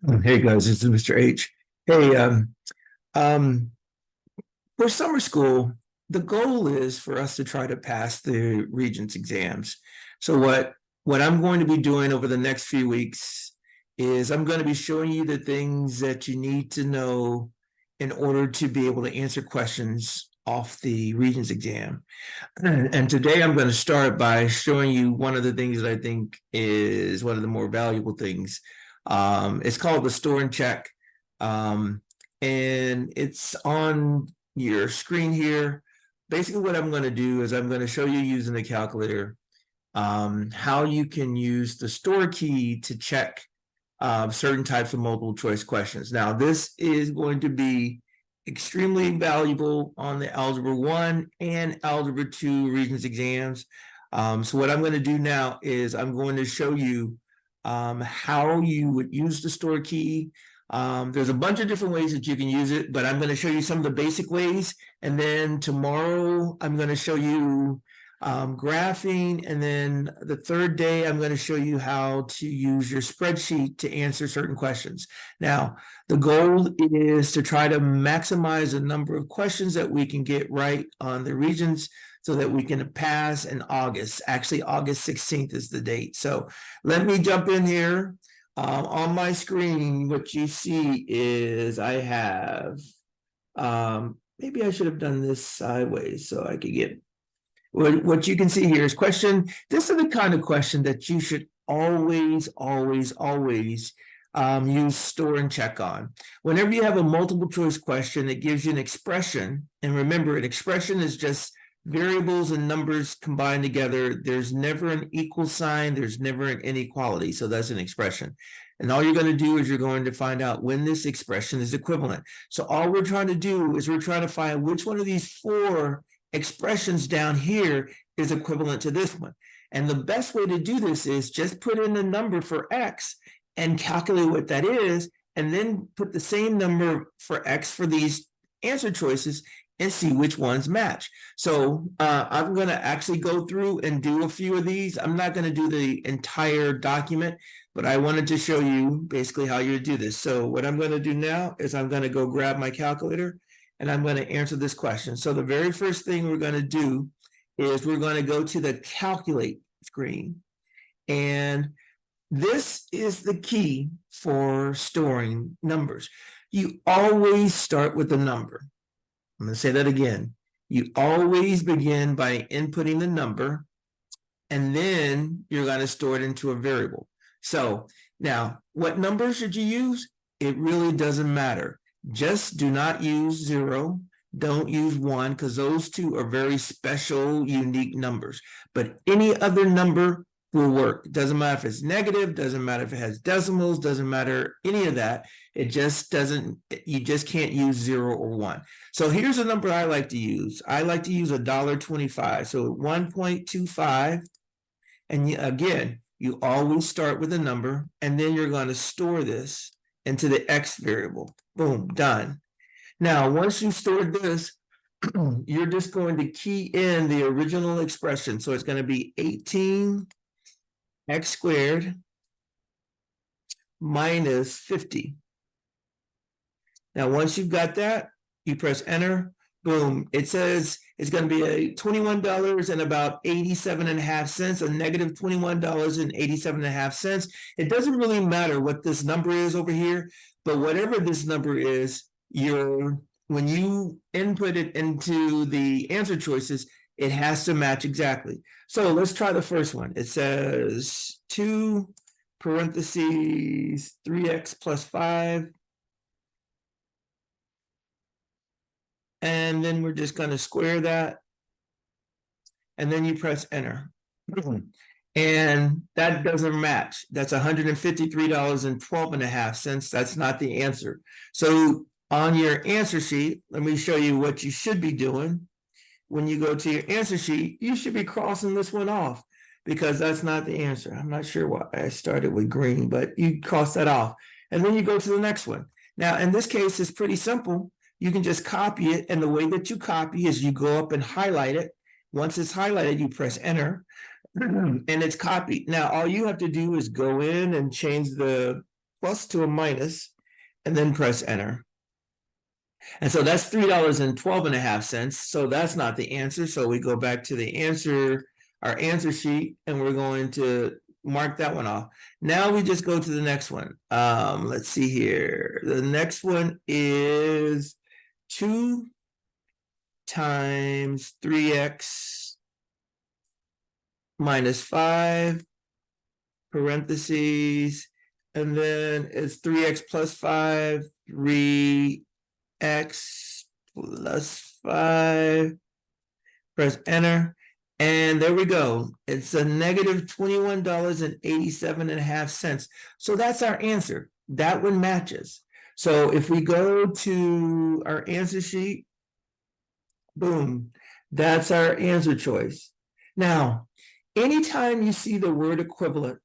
Hey guys, this is Mr. H. Hey, um, for summer school, the goal is for us to try to pass the Regents exams. So what I'm going to be doing over the next few weeks is I'm going to be showing you the things that you need to know in order to be able to answer questions off the Regents exam. And today I'm going to start by showing you one of the things that I think is one of the more valuable things. It's called the store and check. And it's on your screen here. Basically, what I'm going to do is I'm going to show you using the calculator how you can use the store key to check certain types of multiple choice questions. Now, this is going to be extremely valuable on the Algebra 1 and Algebra 2 Regents exams. So what I'm going to do now is I'm going to show you how you would use the store key. There's a bunch of different ways that you can use it, but I'm going to show you some of the basic ways. And then tomorrow I'm going to show you graphing. And then the third day, I'm going to show you how to use your spreadsheet to answer certain questions. Now, the goal is to try to maximize the number of questions that we can get right on the Regents so that we can pass in August. Actually, August 16th is the date. So let me jump in here. On my screen, what you see is I have, maybe I should have done this sideways so I could get, what you can see here is question. This is the kind of question that you should always use store and check on. Whenever you have a multiple choice question, it gives you an expression. And remember, an expression is just variables and numbers combined together. There's never an equal sign. There's never an inequality. So that's an expression. And all you're going to do is you're going to find out when this expression is equivalent. So all we're trying to do is we're trying to find which one of these four expressions down here is equivalent to this one. And the best way to do this is just put in a number for X and calculate what that is, and then put the same number for X for these answer choices and see which ones match. So I'm going to actually go through and do a few of these. I'm not going to do the entire document, but I wanted to show you basically how you do this. So what I'm going to do now is I'm going to go grab my calculator and I'm going to answer this question. So the very first thing we're going to do is we're going to go to the calculate screen. And this is the key for storing numbers. You always start with the number. I'm going to say that again. You always begin by inputting the number, and then you're going to store it into a variable. So now, what number should you use? It really doesn't matter. Just do not use 0. Don't use 1, because those two are very special, unique numbers. But any other number will work. It doesn't matter if it's negative, doesn't matter if it has decimals, doesn't matter any of that. It just doesn't, you just can't use 0 or 1. So here's a number I like to use. I like to use $1.25. So 1.25. And again, you always start with a number, and then you're going to store this into the X variable. Boom, done. Now, once you stored this, you're just going to key in the original expression. So it's going to be 18 x squared minus 50. Now, once you've got that, you press enter. Boom. It says it's going to be a $21 and about 87.5 cents, a negative $21.87.5 cents. It doesn't really matter what this number is over here, but whatever this number is, when you input it into the answer choices, it has to match exactly. So let's try the first one. It says 2 parentheses 3x plus 5. And then we're just going to square that. And then you press enter. And that doesn't match. That's $153.12.5. That's not the answer. So on your answer sheet, let me show you what you should be doing. When you go to your answer sheet, you should be crossing this one off because that's not the answer. I'm not sure why I started with green, but you cross that off. And then you go to the next one. Now, in this case, it's pretty simple. You can just copy it. And the way that you copy is you go up and highlight it. Once it's highlighted, you press enter and it's copied. Now, all you have to do is go in and change the plus to a minus, and then press enter. And so that's $3.12.5. So that's not the answer. So we go back to the answer, our answer sheet, and we're going to mark that one off. Now we just go to the next one. Let's see here. The next one is 2 times 3x minus 5, parentheses, and then it's 3x plus 5, 3x plus 5, press enter, and there we go. It's a negative $21.87.5. So that's our answer. That one matches. So if we go to our answer sheet, boom, that's our answer choice. Now, anytime you see the word equivalent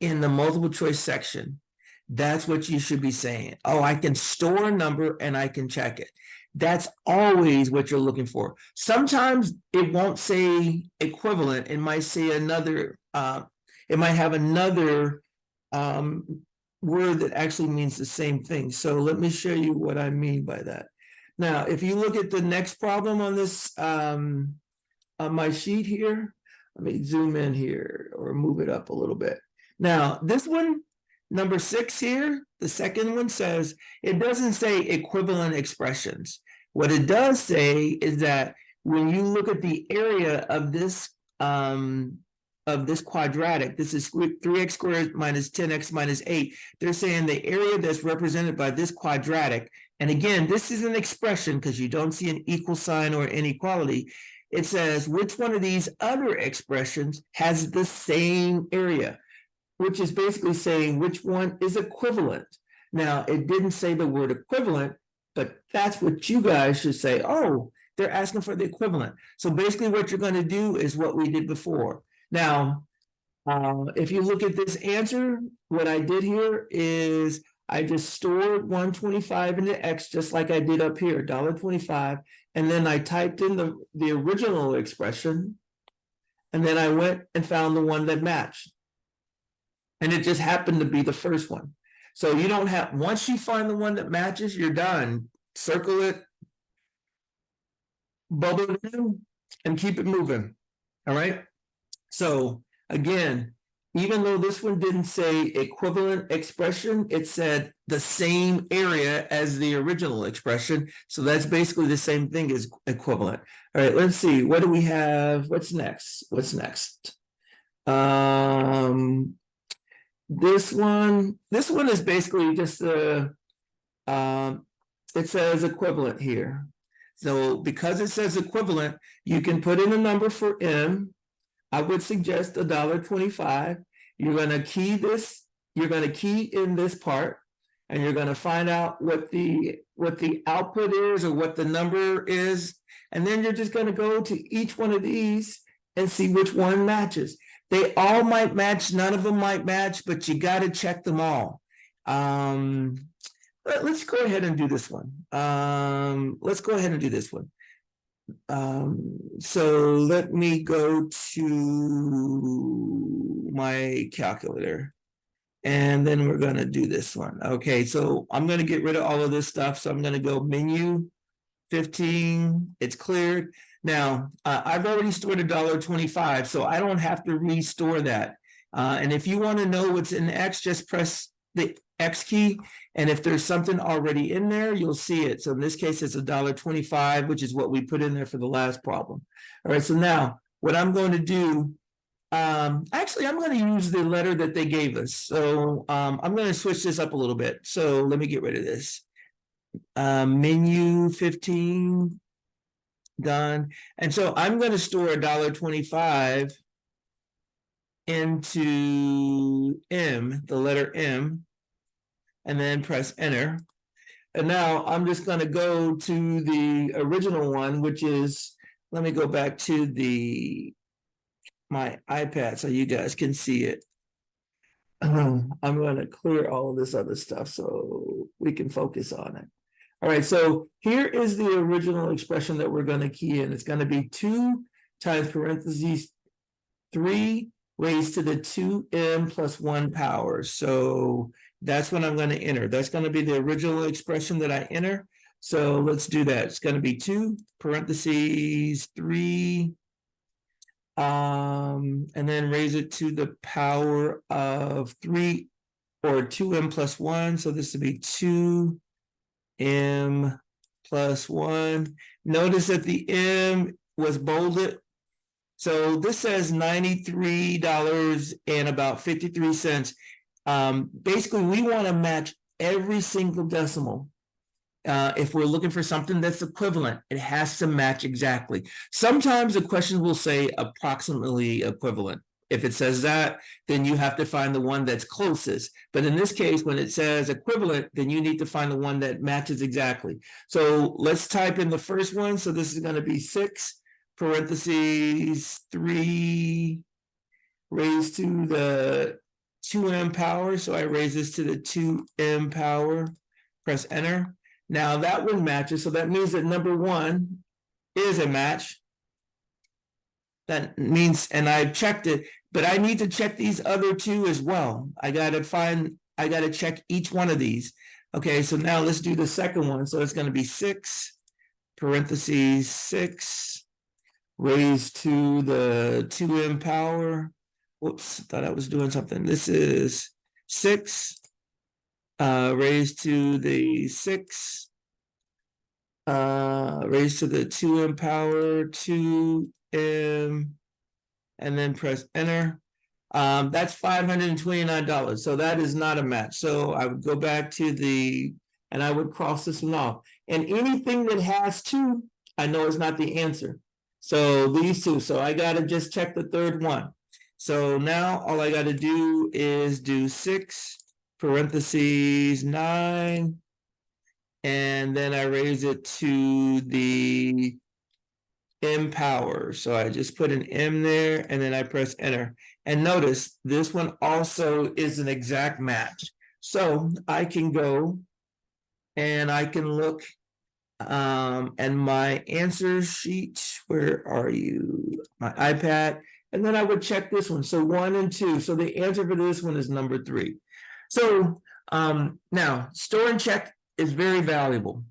in the multiple choice section, that's what you should be saying. Oh, I can store a number and I can check it. That's always what you're looking for. Sometimes it won't say equivalent. It might say another, it might have another word that actually means the same thing. So let me show you what I mean by that. Now, if you look at the next problem on this, on my sheet here, let me zoom in here or move it up a little bit. Now, this one, number 6 here, the second one says, it doesn't say equivalent expressions. What it does say is that when you look at the area of this quadratic, this is 3x squared minus 10x minus 8, they're saying the area that's represented by this quadratic, and again, this is an expression because you don't see an equal sign or inequality. It says which one of these other expressions has the same area, which is basically saying which one is equivalent. Now, it didn't say the word equivalent, but that's what you guys should say. Oh, they're asking for the equivalent. So basically what you're going to do is what we did before. Now, if you look at this answer, what I did here is I just stored 125 into X just like I did up here, $1.25. And then I typed in the original expression. And then I went and found the one that matched. And it just happened to be the first one. So you don't have, once you find the one that matches, you're done. Circle it, bubble it in, and keep it moving. All right. So again, even though this one didn't say equivalent expression, it said the same area as the original expression. So that's basically the same thing as equivalent. All right, let's see. What do we have? What's next? What's next? This one is basically just a, it says equivalent here. So because it says equivalent, you can put in a number for M. I would suggest $1.25. You're going to key this, you're going to key in this part, and you're going to find out what the output is or what the number is. And then you're just going to go to each one of these and see which one matches. They all might match, none of them might match, but you got to check them all. Let's go ahead and do this one. Let's go ahead and do this one. So let me go to my calculator, and then we're going to do this one. Okay, so I'm going to get rid of all of this stuff. So I'm going to go menu 15. It's cleared. Now, I've already stored $1.25, so I don't have to restore that. And if you want to know what's in X, just press the X key. And if there's something already in there, you'll see it. So in this case, it's $1.25, which is what we put in there for the last problem. All right, so now what I'm going to do, actually, I'm going to use the letter that they gave us. So I'm going to switch this up a little bit. So let me get rid of this. Menu 15. Done. And so I'm going to store $1.25 into M, the letter M, and then press enter. And now I'm just going to go to the original one, which is, let me go back to my iPad so you guys can see it. I'm going to clear all of this other stuff so we can focus on it. All right, so here is the original expression that we're going to key in. It's going to be 2 times parentheses 3 raised to the 2m plus 1 power. So that's what I'm going to enter. That's going to be the original expression that I enter. So let's do that. It's going to be 2 parentheses 3, and then raise it to the power of 3 or 2m plus 1. So this would be 2m plus 1. Notice that the m was bolded. So this says $93 and about 53 cents. Basically, we want to match every single decimal. If we're looking for something that's equivalent, it has to match exactly. Sometimes the question will say approximately equivalent. If it says that, then you have to find the one that's closest. But in this case, when it says equivalent, then you need to find the one that matches exactly. So let's type in the first one. So this is going to be 6 parentheses 3 raised to the 2m power. So I raise this to the 2m power, press enter. Now that one matches, so that means that number 1 is a match. That means, and I checked it, but I need to check these other 2 as well. I got to check each one of these. Okay, so now let's do the second one. So it's going to be 6 parentheses 6 raised to the 2m power. Whoops, thought I was doing something. This is 6 raised to the 6 raised to the 2m power 2m, and then press enter. That's $529. So that is not a match. So I would go back to and I would cross this one off. And anything that has 2, I know is not the answer. So these 2. So I got to just check the third one. So now all I got to do is do 6 parentheses 9, and then I raise it to the m power. So I just put an m there, and then I press enter. And notice this one also is an exact match. So I can go and I can look and my answer sheet, where are you? My iPad. And then I would check this one. So 1 and 2. So the answer for this one is number 3. So now store and check is very valuable.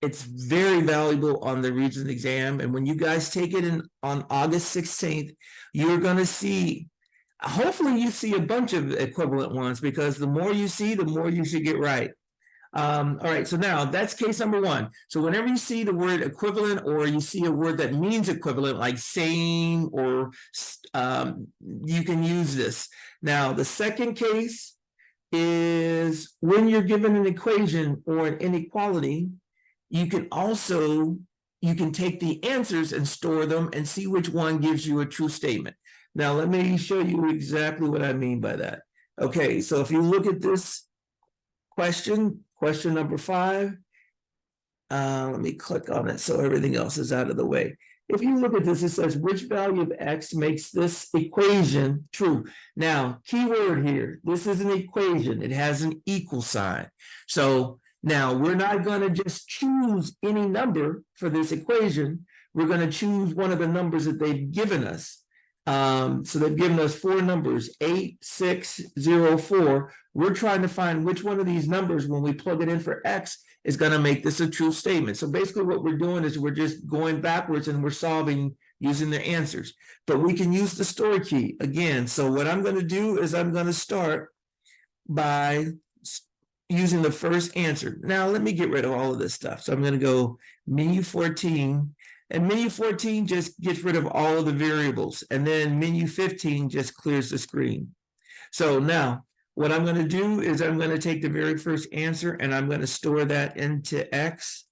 It's very valuable on the Regents exam. And when you guys take it on August 16th, you're going to see, hopefully you see a bunch of equivalent ones, because the more you see, the more you should get right. All right, so now that's case number 1. So whenever you see the word equivalent, or you see a word that means equivalent, like same, or you can use this. Now, the second case is when you're given an equation or an inequality, you can take the answers and store them and see which one gives you a true statement. Now, let me show you exactly what I mean by that. Okay, so if you look at this question number 5, let me click on it so everything else is out of the way. If you look at this, it says which value of x makes this equation true. Now, keyword here, this is an equation. It has an equal sign. So now we're not going to just choose any number for this equation. We're going to choose one of the numbers that they've given us. So they've given us 4 numbers, 8, 6, 0, 4. We're trying to find which one of these numbers, when we plug it in for x, is going to make this a true statement. So basically what we're doing is we're just going backwards and we're solving using the answers. But we can use the store key again. So what I'm going to do is I'm going to start by using the first answer. Now let me get rid of all of this stuff. So I'm going to go menu 14. And menu 14 just gets rid of all of the variables. And then menu 15 just clears the screen. So now what I'm going to do is I'm going to take the very first answer and I'm going to store that into X.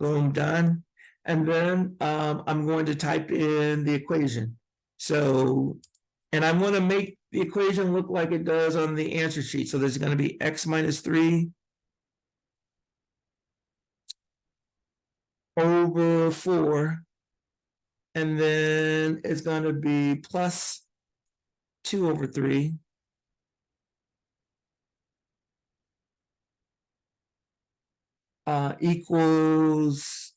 Boom, done. And then I'm going to type in the equation. So, and I'm going to make the equation look like it does on the answer sheet. So there's going to be X minus 3 over 4, and then it's going to be plus 2 over 3 equals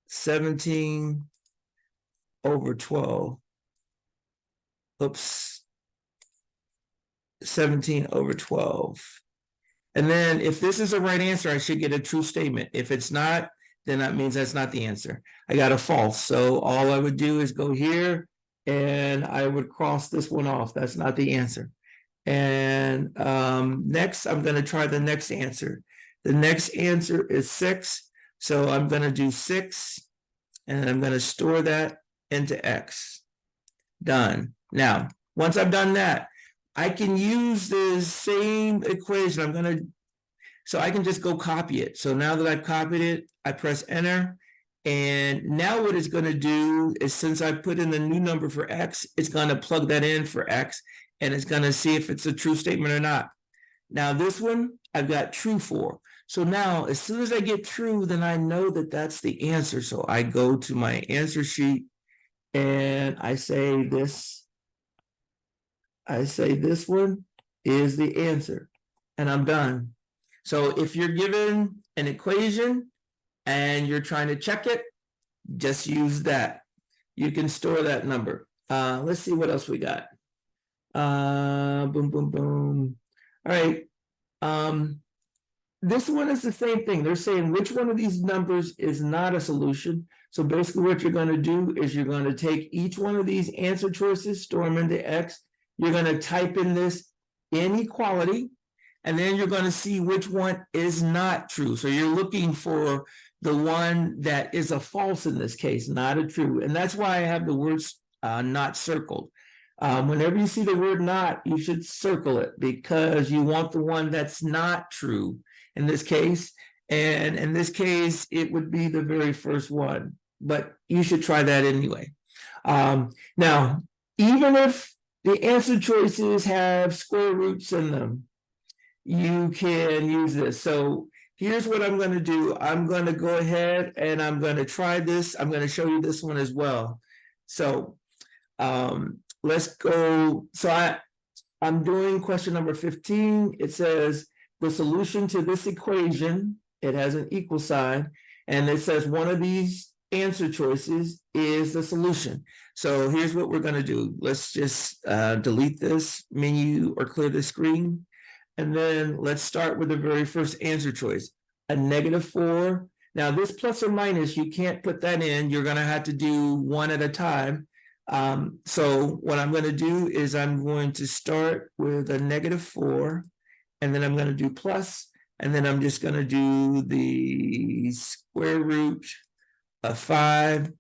17 over 12. Oops. 17 over 12. And then if this is the right answer, I should get a true statement. If it's not, then that means that's not the answer. I got a false. So all I would do is go here and I would cross this one off. That's not the answer. And next, I'm going to try the next answer. The next answer is 6. So I'm going to do 6 and I'm going to store that into X. Done. Now, once I've done that, I can use the same equation. So I can just go copy it. So now that I've copied it, I press enter. And now what it's going to do is, since I put in the new number for X, it's going to plug that in for X, and it's going to see if it's a true statement or not. Now this one, I've got true for. So now as soon as I get true, then I know that that's the answer. So I go to my answer sheet and I say this one is the answer, and I'm done. So if you're given an equation and you're trying to check it, just use that. You can store that number. Let's see what else we got. Boom, boom, boom. All right. This one is the same thing. They're saying which one of these numbers is not a solution. So basically what you're going to do is you're going to take each one of these answer choices, store them into X. You're going to type in this inequality, and then you're going to see which one is not true. So you're looking for the one that is a false in this case, not a true. And that's why I have the words not circled. Whenever you see the word not, you should circle it, because you want the one that's not true in this case. And in this case, it would be the very first one, but you should try that anyway. Now, even if the answer choices have square roots in them, you can use this. So here's what I'm going to do. I'm going to go ahead and I'm going to try this. I'm going to show you this one as well. So let's go. So I'm doing question number 15. It says the solution to this equation, it has an equal sign, and it says one of these answer choices is the solution. So here's what we're going to do. Let's just delete this menu or clear the screen. And then let's start with the very first answer choice, a -4. Now this plus or minus, you can't put that in. You're going to have to do one at a time. So what I'm going to do is I'm going to start with a -4, and then I'm going to do plus, and then I'm just going to do the square root of 5.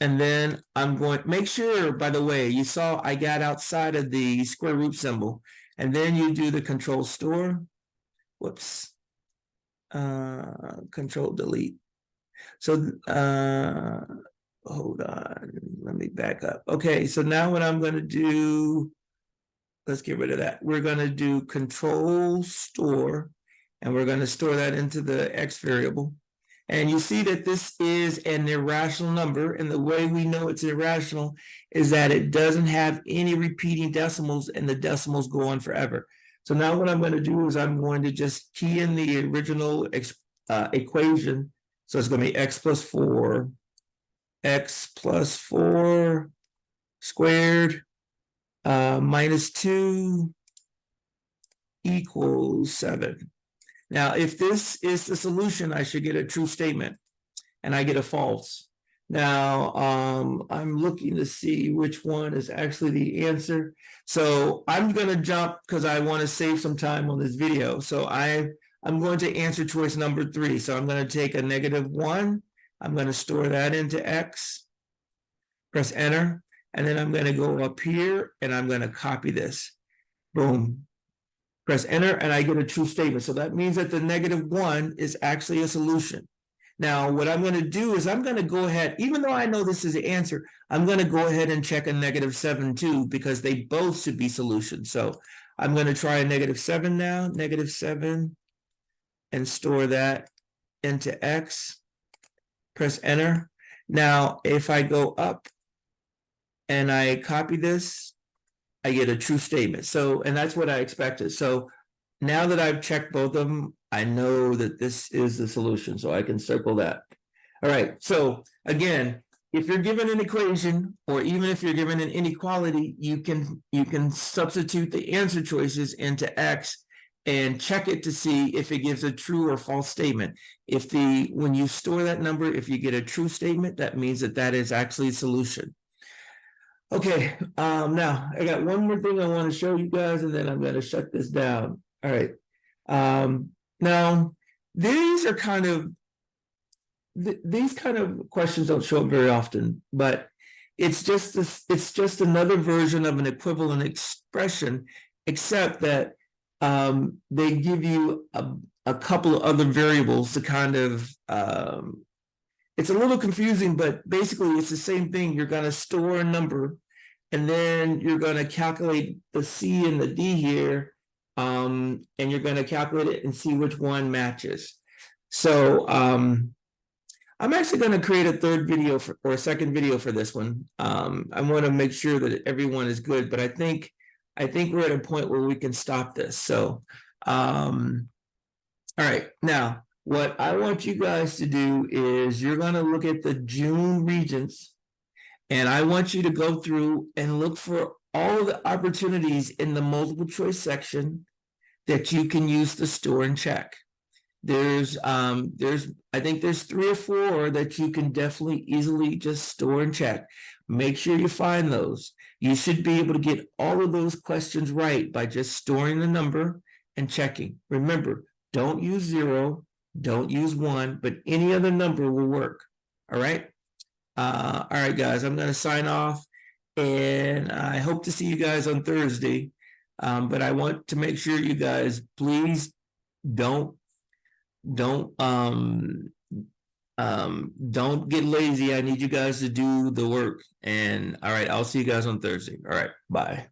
And then I'm going to make sure, by the way, you saw I got outside of the square root symbol. And then you do the control store. Whoops. Control delete. So hold on. Let me back up. Okay, so now what I'm going to do, let's get rid of that. We're going to do control store, and we're going to store that into the X variable. And you see that this is an irrational number, and the way we know it's irrational is that it doesn't have any repeating decimals, and the decimals go on forever. So now what I'm going to do is I'm going to just key in the original equation. So it's going to be x plus 4 squared minus 2 equals 7. Now, if this is the solution, I should get a true statement, and I get a false. Now, I'm looking to see which one is actually the answer. So I'm going to jump because I want to save some time on this video. So I'm going to answer choice number 3. So I'm going to take a -1. I'm going to store that into X, press enter, and then I'm going to go up here and I'm going to copy this. Boom. Press enter, and I get a true statement. So that means that the -1 is actually a solution. Now, what I'm going to do is I'm going to go ahead, even though I know this is the answer, I'm going to go ahead and check a -7 too, because they both should be solutions. So I'm going to try a -7 now, -7, and store that into X. Press enter. Now, if I go up and I copy this, I get a true statement. So, and that's what I expected. So now that I've checked both of them, I know that this is the solution. So I can circle that. All right. So again, if you're given an equation, or even if you're given an inequality, you can substitute the answer choices into X and check it to see if it gives a true or false statement. When you store that number, if you get a true statement, that means that is actually a solution. Okay, now I got one more thing I want to show you guys, and then I'm going to shut this down. All right. Now these are these kind of questions don't show up very often, but it's just another version of an equivalent expression, except that they give you a couple of other variables to kind of it's a little confusing, but basically it's the same thing. You're going to store a number, and then you're going to calculate the C and the D here, and you're going to calculate it and see which one matches. So I'm actually going to create a third video or a second video for this one. I want to make sure that everyone is good, but I think we're at a point where we can stop this. So, all right, now what I want you guys to do is you're going to look at the June Regents, and I want you to go through and look for all of the opportunities in the multiple choice section that you can use to store and check. I think there's 3 or 4 that you can definitely easily just store and check. Make sure you find those. You should be able to get all of those questions right by just storing the number and checking. Remember, don't use 0, don't use 1, but any other number will work. All right. All right, guys, I'm going to sign off, and I hope to see you guys on Thursday. But I want to make sure you guys, please don't get lazy. I need you guys to do the work. And all right, I'll see you guys on Thursday. All right, bye.